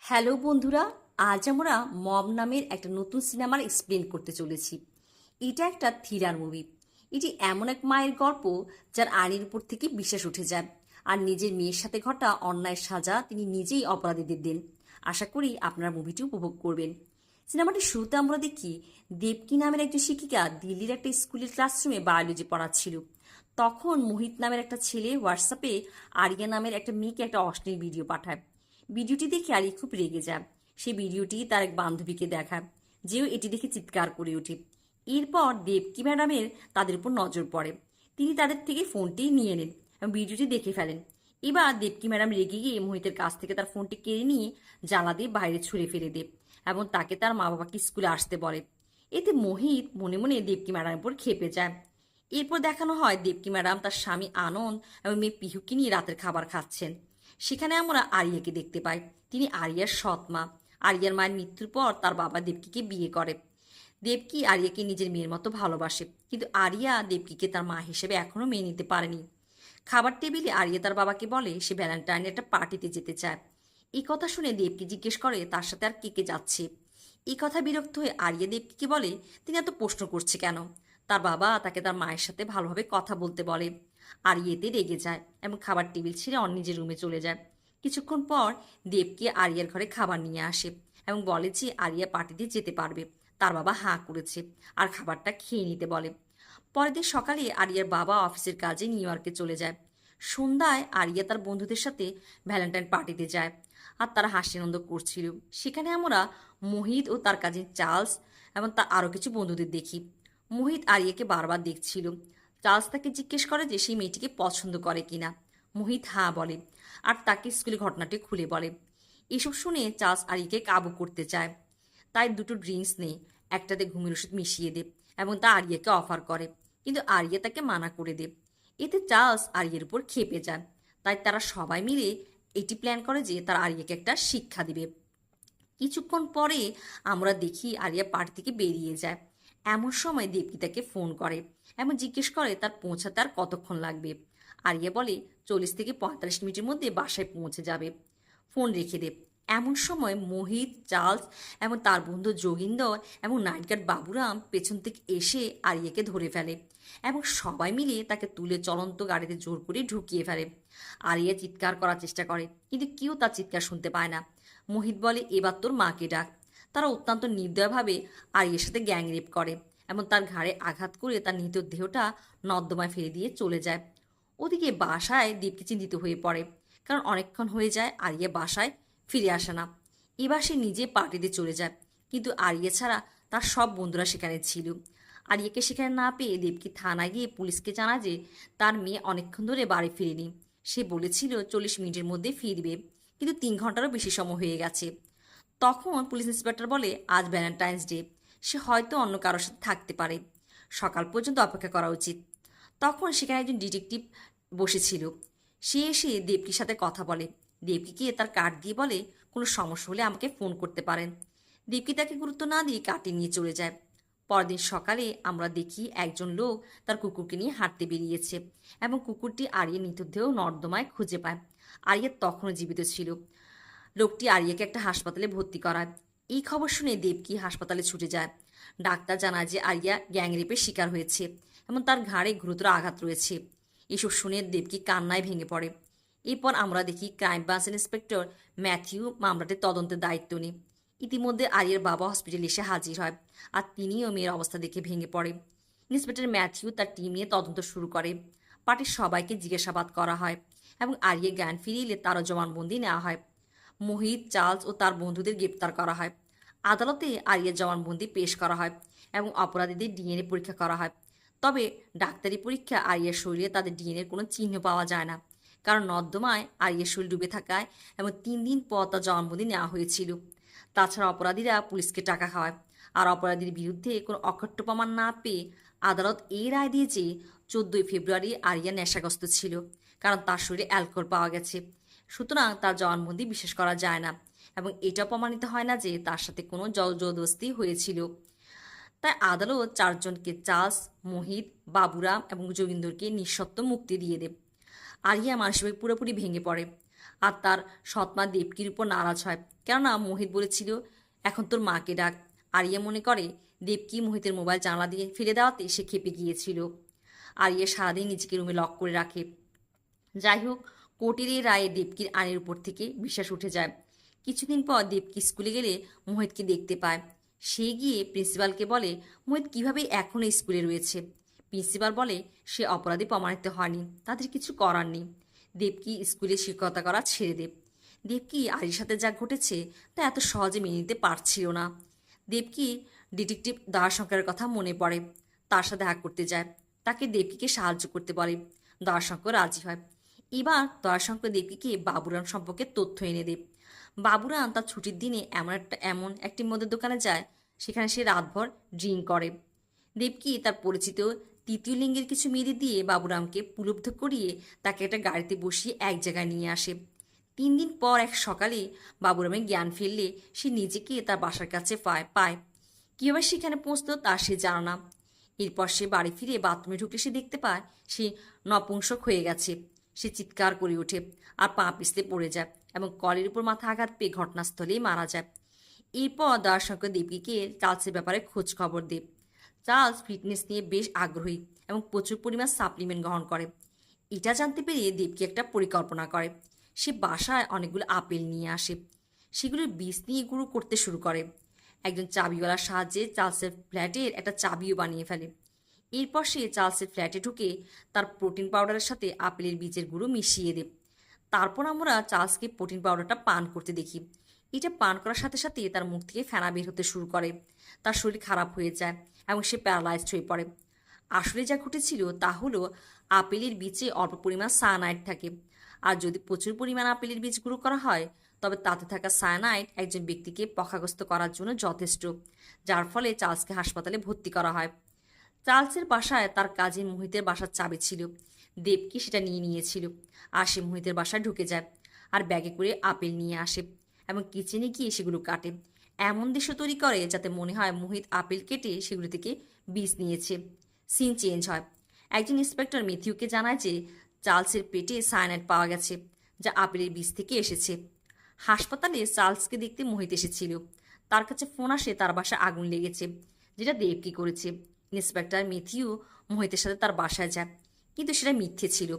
Hello বন্ধুরা, আজ আমরা মম নামের একটা নতুন সিনেমার এক্সপ্লেন করতে চলেছি। এটা একটা থ্রিলার মুভি। এটি এমন এক মায়ের গল্প যার আইনের উপর থেকে বিশ্বাস উঠে যায়, আর নিজের মেয়ের সাথে ঘটা অন্যায়ের সাজা তিনি নিজেই অপরাধীদের দেন। আশা করি আপনারা মুভিটি উপভোগ করবেন। সিনেমাটির শুরুতে আমরা দেখি দেবকী নামের একজন শিক্ষিকা দিল্লির একটা স্কুলের ক্লাসরুমে বায়োলজি পড়াচ্ছিল। তখন মোহিত নামের একটা ছেলে হোয়াটসঅ্যাপে আরিয়া নামের একটা মেয়েকে একটা অশ্লীল ভিডিও পাঠায়। ভিডিওটি দেখে আরিয়া খুব রেগে যায়। সেই ভিডিওটি তার এক বান্ধবীকে দেখায়, যেও এটি দেখে চিৎকার করে ওঠে। এরপর দেবকী ম্যাডামের তাদের উপর নজর পড়ে। তিনি তাদের থেকে ফোনটি নিয়ে নেন এবং ভিডিওটি দেখে ফেলেন। এবার দেবকী ম্যাডাম রেগে গিয়ে মোহিতের কাছ থেকে তার ফোনটি কেড়ে নিয়ে জানলা দিয়ে বাইরে ছুঁড়ে ফেলে দেয় এবং তাকে তার মা বাবাকে স্কুলে আসতে বলে। এতে মোহিত মনে মনে দেবকী ম্যাডামের উপর ক্ষেপে যায়। এরপর দেখানো হয় দেবকী ম্যাডাম তার স্বামী আনন্দ এবং মেয়ে পিহুকে নিয়ে রাতের খাবার খাচ্ছেন। সেখানে আমরা আরিয়াকে দেখতে পাই। তিনি আরিয়ার সৎ মা। আরিয়ার মায়ের মৃত্যুর পর তার বাবা দেবকীকে বিয়ে করে। দেবকী আরিয়াকে নিজের মেয়ের মতো ভালোবাসে, কিন্তু আরিয়া দেবকীকে তার মা হিসেবে এখনো মেনে নিতে পারেনি। খাবার টেবিলে আরিয়া তার বাবাকে বলে সে ভ্যালেন্টাইনের একটা পার্টিতে যেতে চায়। এই কথা শুনে দেবকী জিজ্ঞেস করে তার সাথে আর কে কে যাচ্ছে। এই কথা বিরক্ত হয়ে আরিয়া দেবকীকে বলে তিনি এত প্রশ্ন করছে কেন। তার বাবা তাকে তার মায়ের সাথে ভালোভাবে কথা বলতে বলে। আরিয়া এতে রেগে যায় এবং খাবার টেবিল ছেড়ে অন্য নিজের রুমে চলে যায়। কিছুক্ষণ পর দেবকী আরিয়ার ঘরে খাবার নিয়ে আসে এবং বলে যে আরিয়া পার্টিতে যেতে পারবে। তার বাবা হাঁ করেছে আর খাবারটা খেয়ে নিতে বলে। পরের দিন সকালে আরিয়ার বাবা অফিসের কাজে নিউ ইয়র্কে চলে যায়। সন্ধ্যায় আরিয়া তার বন্ধুদের সাথে ভ্যালেন্টাইন পার্টিতে যায় আর তারা হাসি আনন্দ করছিল। সেখানে আমরা মোহিত ও তার কাজিন চার্লস এবং তার আরও কিছু বন্ধুদের দেখি। মোহিত আরিয়াকে বারবার দেখছিল। চার্লস তাকে জিজ্ঞেস করে যে সেই মেয়েটিকে পছন্দ করে কিনা। মোহিত হাঁ বলে আর তাকে স্কুলে ঘটনাটি খুলে বলে। এসব শুনে চার্লস আরিয়াকে কাবু করতে চায়, তাই দুটো ড্রিঙ্কস নেই, একটাতে ঘুমের ওষুধ মিশিয়ে দে এবং তা আরিয়াকে অফার করে, কিন্তু আরিয়া তাকে মানা করে দে। এতে চার্লস আরিয়ার উপর ক্ষেপে যান। তাই তারা সবাই মিলে এটি প্ল্যান করে যে তারা আরিয়াকে একটা শিক্ষা দিবে। কিছুক্ষণ পরে আমরা দেখি আরিয়া পার্টি থেকে বেরিয়ে যায়। এমন সময় দেবকী তাকে ফোন করে এবং জিজ্ঞেস করে তার পৌঁছাতে আর কতক্ষণ লাগবে। আরিয়া বলে 40 থেকে 45 মিনিটের মধ্যে বাসায় পৌঁছে যাবে, ফোন রেখে দে। এমন সময় মোহিত, চার্লস এবং তার বন্ধু যোগিন্দর এবং নাইট গার্ড বাবুরাম পেছন থেকে এসে আরিয়াকে ধরে ফেলে এবং সবাই মিলে তাকে তুলে চলন্ত গাড়িতে জোর করে ঢুকিয়ে ফেলে। আরিয়া চিৎকার করার চেষ্টা করে, কিন্তু কেউ তার চিৎকার শুনতে পায় না। মোহিত বলে এবার তোর মাকে ডাক। তারা অত্যন্ত নির্দয়ভাবে আরিয়ার সাথে গ্যাং রেপ করে এবং তার ঘাড়ে আঘাত করে তার নিত দেহটা নর্দমায় ফেলে দিয়ে চলে যায়। ওদিকে বাসায় দীপকে চিন্তিত হয়ে পড়ে, কারণ অনেকক্ষণ হয়ে যায় আরিয়া বাসায় ফিরে আসে না। এবার সে নিজে পার্টিতে চলে যায়, কিন্তু আরিয়া ছাড়া তার সব বন্ধুরা সেখানে ছিল। আরিয়াকে সেখানে না পেয়ে দেবকী থানায় গিয়ে পুলিশকে জানায় যে তার মেয়ে অনেকক্ষণ ধরে বাড়ি ফিরেনি। সে বলেছিল 40 মিনিটের মধ্যে ফিরবে, কিন্তু 3 ঘন্টারও বেশি সময় হয়ে গেছে। তখন পুলিশ ইন্সপেক্টর বলে আজ ভ্যালেন্টাইন্স ডে, সে হয়তো অন্য কারোর সাথে থাকতে পারে, সকাল পর্যন্ত অপেক্ষা করা উচিত। তখন সেখানে একজন ডিটেকটিভ বসেছিল। সে এসে দেবকীর সাথে কথা বলে। দেবকীকে তার কার্ড দিয়ে বলে কোনো সমস্যা হলে আমাকে ফোন করতে পারেন। দেবকী তাকে গুরুত্ব না দিয়ে কার্ডটি নিয়ে চলে যায়। পরদিন সকালে আমরা দেখি একজন লোক তার কুকুরকে নিয়ে হাঁটতে বেরিয়েছে এবং কুকুরটি আরিয়ার মৃতদেহ নর্দমায় খুঁজে পায়। আরিয়া তখনও জীবিত ছিল। লোকটি আরিয়াকে একটা হাসপাতালে ভর্তি করায়। এই খবর শুনে দেবকী হাসপাতালে ছুটে যায়। ডাক্তার জানায় যে আরিয়া গ্যাংরেপের শিকার হয়েছে এবং তার ঘাড়ে গুরুতর আঘাত রয়েছে। এসব শুনে দেবকী কান্নায় ভেঙে পড়ে। এরপর আমরা দেখি ক্রাইম ব্রাঞ্চ ইন্সপেক্টর ম্যাথিউ মামলাটির তদন্তের দায়িত্ব নেয়। ইতিমধ্যে আরিয়ার বাবা হসপিটালে এসে হাজির হয় আর তিনিও মেয়ের অবস্থা দেখে ভেঙে পড়ে। ইন্সপেক্টর ম্যাথিউ তার টিম নিয়ে তদন্ত শুরু করে। পার্টির সবাইকে জিজ্ঞাসাবাদ করা হয় এবং আরিয়া জ্ঞান ফিরিয়ে এলে তারও জবানবন্দি নেওয়া হয়। মোহিত, চার্লস ও তার বন্ধুদের গ্রেপ্তার করা হয়। আদালতে আরিয়ার জবানবন্দি পেশ করা হয় এবং অপরাধীদের ডিএনএ পরীক্ষা করা হয়। তবে ডাক্তারি পরীক্ষা আরিয়ার শরীরে তাদের ডিএনএর কোনো চিহ্ন পাওয়া যায় না, কারণ নর্দমায় আরিয়ার শরীর ডুবে থাকায় এবং 3 দিন পর তার জবানবন্দি নেওয়া হয়েছিল। তাছাড়া অপরাধীরা পুলিশকে টাকা খাওয়ায়, আর অপরাধীর বিরুদ্ধে কোনো অকট্য প্রমাণ না পেয়ে আদালত এই রায় দিয়েছে 14 ফেব্রুয়ারি আরিয়া নেশাগ্রস্ত ছিল, কারণ তার শরীরে অ্যালকোহল পাওয়া গেছে। সুতরাং তার জবানবন্দি বিশ্বাস করা যায় না এবং এটা প্রমাণিত হয় না যে তার সাথে কোনো জবরদস্তি হয়েছিল। তাই আদালত 4 জনকে, চার্লস, মোহিত, বাবুরাম এবং যোগিন্দরকে নিঃশর্ত মুক্তি দিয়ে দেয়। আরিয়া মানসিকভাবে পুরোপুরি ভেঙে পড়ে আর তার সৎমা দেবকীর উপর নারাজ হয়, কেননা মোহিত বলেছিল এখন তোর মাকে ডাক। আরিয়া মনে করে দেবকী মোহিতের মোবাইল জানলা দিয়ে ফেলে দেওয়াতে সে খেপে গিয়েছিল। আরিয়া সারাদিন নিজেকে রুমে লক করে রাখে। যাই হোক, কোর্টের এই রায়ে দেবকীর আইনের উপর থেকে বিশ্বাস উঠে যায়। কিছুদিন পর দেবকী স্কুলে গেলে মোহিতকে দেখতে পায়। সে গিয়ে প্রিন্সিপালকে বলে মোহিত কিভাবে এখনও স্কুলে রয়েছে। প্রিন্সিপাল বলে সে অপরাধী প্রমাণিত হয়নি, তাদের কিছু করার নেই। দেবকী স্কুলে শিক্ষকতা করা ছেড়ে দেব। দেবকী আরির সাথে যা ঘটেছে তা এত সহজে মেনে নিতে পারছিল না। দেবকী ডিটেকটিভ দয়াশঙ্করের কথা মনে পড়ে, তার সাথে দেখা করতে যায়। তাকে দেবকীকে সাহায্য করতে বলে। দয়াশঙ্কর রাজি হয়। এবার দয়াশঙ্কর দেবকীকে বাবুরাম সম্পর্কে তথ্য এনে দেব। বাবুরাম তার ছুটির দিনে এমন একটি মদের দোকানে যায়, সেখানে সে রাতভর ড্রিঙ্ক করে। দেবকী তার পরিচিত তৃতীয় লিঙ্গের কিছু মেয়েদের দিয়ে বাবুরামকে প্রলুব্ধ করিয়ে তাকে একটা গাড়িতে বসিয়ে এক জায়গায় নিয়ে আসে। 3 দিন পর এক সকালে বাবুরামের জ্ঞান ফিরলে সে নিজেকে তার বাসার কাছে পায়। কীভাবে সেখানে পৌঁছতো তা সে জানে না। এরপর সে বাড়ি ফিরে বাথরুমে ঢুকলে সে দেখতে পায় সে নপুংসক হয়ে গেছে। সে চিৎকার করে ওঠে আর পা পিছলে পড়ে যায় এবং কলের উপর মাথা আঘাত পেয়ে ঘটনাস্থলেই মারা যায়। এরপর দয়াশঙ্কর দেবকীকে চার্লসের ব্যাপারে খোঁজ খবর দেয়। চার্লস ফিটনেস নিয়ে বেশ আগ্রহী এবং প্রচুর পরিমাণ সাপ্লিমেন্ট গ্রহণ করে। এটা জানতে পেরে দেবকী একটা পরিকল্পনা করে। সে বাসায় অনেকগুলো আপেল নিয়ে আসে, সেগুলোর বীজ নিয়ে গুঁড়ো করতে শুরু করে। একজন চাবিওয়ালার সাহায্যে চার্লসের ফ্ল্যাটের একটা চাবিও বানিয়ে ফেলে। এরপর সে চার্লসের ফ্ল্যাটে ঢুকে তার প্রোটিন পাউডারের সাথে আপেলের বীজের গুঁড়ো মিশিয়ে দেয়। তারপর আমরা চার্লসকে প্রোটিন পাউডারটা পান করতে দেখি। এটা পান করার সাথে সাথে তার মুখ থেকে ফেনা বের হতে শুরু করে। তার শরীর খারাপ হয়ে যায় এবং সে প্যারালাইজড হয়ে পড়ে। আসলে যা ঘটেছিল তা হলো আপেলের বীজে অল্প পরিমাণ সায়ানাইড থাকে, আর যদি প্রচুর পরিমাণ আপেলের বীজ গুঁড়ো করা হয় তবে তাতে থাকা সায়ানাইড একজন ব্যক্তিকে পক্ষাঘাত করার জন্য যথেষ্ট, যার ফলে চার্লসকে হাসপাতালে ভর্তি করা হয়। চার্লসের বাসায় তার কাজিন মোহিতের বাসার চাবি ছিল। দেবকী সেটা নিয়ে নিয়েছিল আর সে মোহিতের বাসায় ঢুকে যায় আর ব্যাগে করে আপেল নিয়ে আসে এবং কিচেনে গিয়ে সেগুলো কাটে। এমন দৃশ্য তৈরি করে যাতে মনে হয় মোহিত আপেল কেটে সেগুলো থেকে বীজ নিয়েছে। সিন চেঞ্জ হয়। একজন ইন্সপেক্টর ম্যাথিউকে জানায় যে চার্লসের পেটে সায়ানাইড পাওয়া গেছে, যা আপেলের বীজ থেকে এসেছে। হাসপাতালে চার্লসকে দেখতে মোহিত এসেছিল। তার কাছে ফোন আসে তার বাসায় আগুন লেগেছে, যেটা দেবকী করেছে। ইন্সপেক্টর ম্যাথিউ মোহিতের সাথে তার বাসায় যায়, কিন্তু সেটা মিথ্যে ছিল।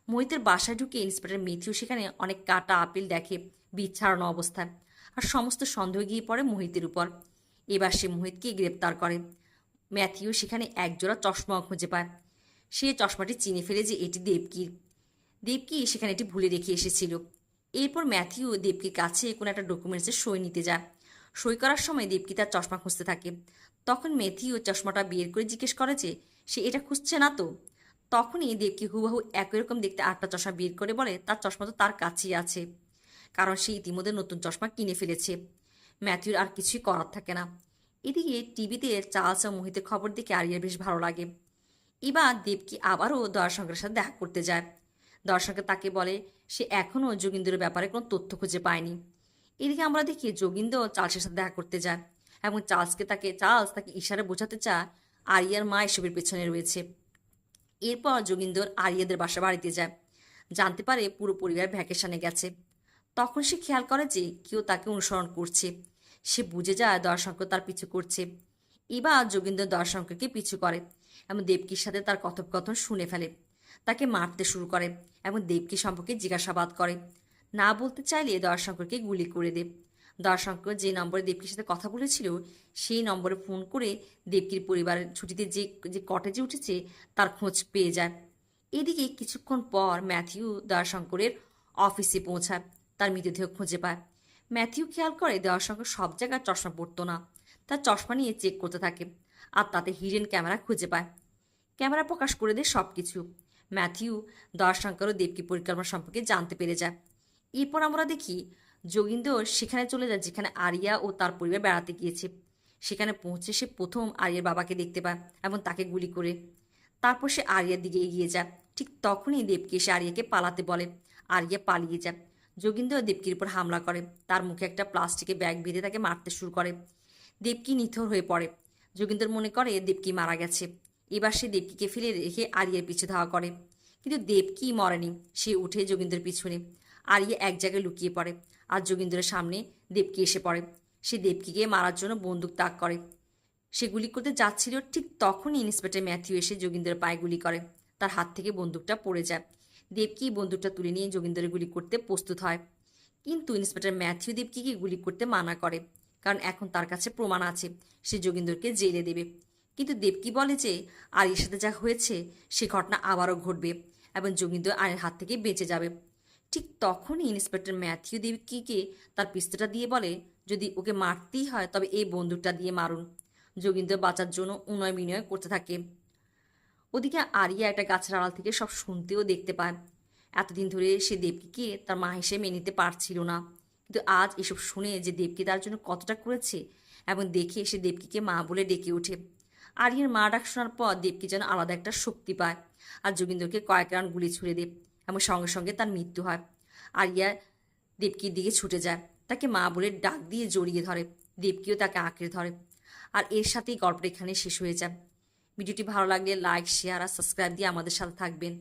মোহিতের বাসায় ঢুকে ইন্সপেক্টর ম্যাথিউ সেখানে অনেক কাটা আপেল দেখে বীজ ছাড়ানো অবস্থায়, আর সমস্ত সন্দেহ গিয়ে পড়ে মোহিতের উপর। এবার সে মোহিতকে গ্রেপ্তার করে। ম্যাথিউ সেখানে একজোড়া চশমাও খুঁজে পায়। সে চশমাটি চিনে ফেলে যে এটি দেবকীর। দেবকী সেখানে এটি ভুলে রেখে এসেছিল। এরপর ম্যাথিউ দেবকীর কাছে কোনো একটা ডকুমেন্টসে সই নিতে যায়। সই করার সময় দেবকী তার চশমা খুঁজতে থাকে। তখন ম্যাথিউ চশমাটা বের করে জিজ্ঞেস করে যে সে এটা খুঁজছে না তো। তখনই দেবকী হুবহু একই রকম দেখতে আটটা চশমা বের করে বলে তার চশমা তো তার কাছেই আছে, কারণ সে ইতিমধ্যে নতুন চশমা কিনে ফেলেছে। ম্যাথিউর আর কিছুই করার থাকে না। এদিকে টিভিতে চার্লস ও মোহিতের খবর দেখে আরিয়ার বেশ ভালো লাগে। এবার দেবকী আবারও দয়াশঙ্করের সাথে দেখা করতে যায়। দয়াশঙ্কর তাকে বলে সে এখনও যোগীন্দ্রের ব্যাপারে কোনো তথ্য খুঁজে পায়নি। এদিকে আমরা দেখি যোগীন্দ্র চার্লসের সাথে দেখা করতে যায় এবং চার্লস তাকে ইশারা বোঝাতে চায় আরিয়ার মা এসবের পেছনে রয়েছে। এরপর যোগীন্দ্র আরিয়াদের বাড়িতে যায়। জানতে পারে পুরো পরিবার ভ্যাকেশনে গেছে। তখন সে খেয়াল করে যে কেউ তাকে অনুসরণ করছে। সে বুঝে যায় দয়াশঙ্কর তার পিছু করছে। এবার যোগীন্দ্র দয়াশঙ্করকে পিছু করে এবং দেবকীর সাথে তার কথোপকথন শুনে ফেলে। তাকে মারতে শুরু করে এবং দেবকী সম্পর্কে জিজ্ঞাসাবাদ করে। না বলতে চাইলে দয়াশঙ্করকে গুলি করে দেব। দয়াশঙ্কর যে নম্বরে দেবকীর সাথে কথা বলেছিল সেই নম্বরে ফোন করে দেবকীর পরিবারের ছুটিতে যে কটেজে উঠেছে তার খোঁজ পেয়ে যায়। এদিকে কিছুক্ষণ পর ম্যাথিউ দয়াশঙ্করের অফিসে পৌঁছায়। তার মৃতদেহ খুঁজে পায়। ম্যাথিউ খেয়াল করে দয়াশঙ্কর সব জায়গায় চশমা পরতো না। তার চশমা নিয়ে চেক করতে থাকে আর তাতে হিডেন ক্যামেরা খুঁজে পায়। ক্যামেরা প্রকাশ করে দেয় সব কিছু। ম্যাথিউ দয়াশঙ্কর ও দেবকী পরিকল্পনা সম্পর্কে জানতে পেরে যায়। এরপর আমরা দেখি যোগীন্দ্র সেখানে চলে যায় যেখানে আরিয়া ও তার পরিবার বেড়াতে গিয়েছে। সেখানে পৌঁছে সে প্রথম আরিয়ার বাবাকে দেখতে পায় এবং তাকে গুলি করে। তারপর সে আরিয়ার দিকে এগিয়ে যায়। ঠিক তখনই দেবকী এসে আরিয়াকে পালাতে বলে। আরিয়া পালিয়ে যায়। যোগীন্দ্র দেবকীর উপর হামলা করে। তার মুখে একটা প্লাস্টিকের ব্যাগ বেঁধে তাকে মারতে শুরু করে। দেবকী নিথর হয়ে পড়ে। যোগীন্দ্র মনে করে দেবকী মারা গেছে। এবার সে দেবকীকে ফেলে রেখে আরিয়ার পিছু ধাওয়া করে, কিন্তু দেবকী মরেনি। সে উঠে যোগীন্দ্রের পিছনে আরিয়া এক জায়গায় লুকিয়ে পড়ে আর যোগেন্দ্রের সামনে দেবকী এসে পড়ে। সে দেবকীকে মারার জন্য বন্দুক তাক করে। সে গুলি করতে যাচ্ছিল, ঠিক তখনই ইন্সপেক্টর ম্যাথিউ এসে যোগেন্দ্রের পায়ে গুলি করে। তার হাত থেকে বন্দুকটা পড়ে যায়। দেবকী বন্দুকটা তুলে নিয়ে যোগেন্দ্রের গুলি করতে প্রস্তুত হয়, কিন্তু ইন্সপেক্টর ম্যাথিউ দেবকীকে গুলি করতে মানা করে, কারণ এখন তার কাছে প্রমাণ আছে, সে যোগেন্দ্রকে জেলে দেবে। কিন্তু দেবকী বলে যে আরির সাথে যা হয়েছে সে ঘটনা আবারও ঘটবে এবং যোগেন্দ্র আরির হাত থেকে বেঁচে যাবে। ঠিক তখনই ইন্সপেক্টর ম্যাথিউ দেবকীকে তার পিস্তলটা দিয়ে বলে, যদি ওকে মারতেই হয় তবে এই বন্দুকটা দিয়ে মারুন। যোগেন্দ্র বাঁচার জন্য উনয় বিনয় করতে থাকে। ওদিকে আরিয়া একটা গাছের আড়াল থেকে সব শুনতেও দেখতে পায়। এতদিন ধরে সে দেবকীকে তার মা হিসেবে মেনে নিতে পারছিল না, কিন্তু আজ এসব শুনে যে দেবকী তার জন্য কতটা করেছে এবং দেখে সে দেবকীকে মা বলে ডেকে ওঠে। আরিয়ার মা ডাক শোনার পর দেবকী যেন আলাদা একটা শক্তি পায় আর যোগেন্দ্রকে কয়েক রাউন্ড গুলি ছুড়ে দেয় এবং সঙ্গে সঙ্গে তার মৃত্যু হয়। আরিয়া দেবকীর দিকে ছুটে যায়, তাকে মা বলে ডাক দিয়ে জড়িয়ে ধরে। দেবকীও তাকে আঁকড়ে ধরে। আর এর সাথেই গল্পটা এখানে শেষ হয়ে যায়। ভিডিওটি ভালো লাগলে লাইক, শেয়ার আর সাবস্ক্রাইব দিয়ে আমাদের সাথে থাকবেন।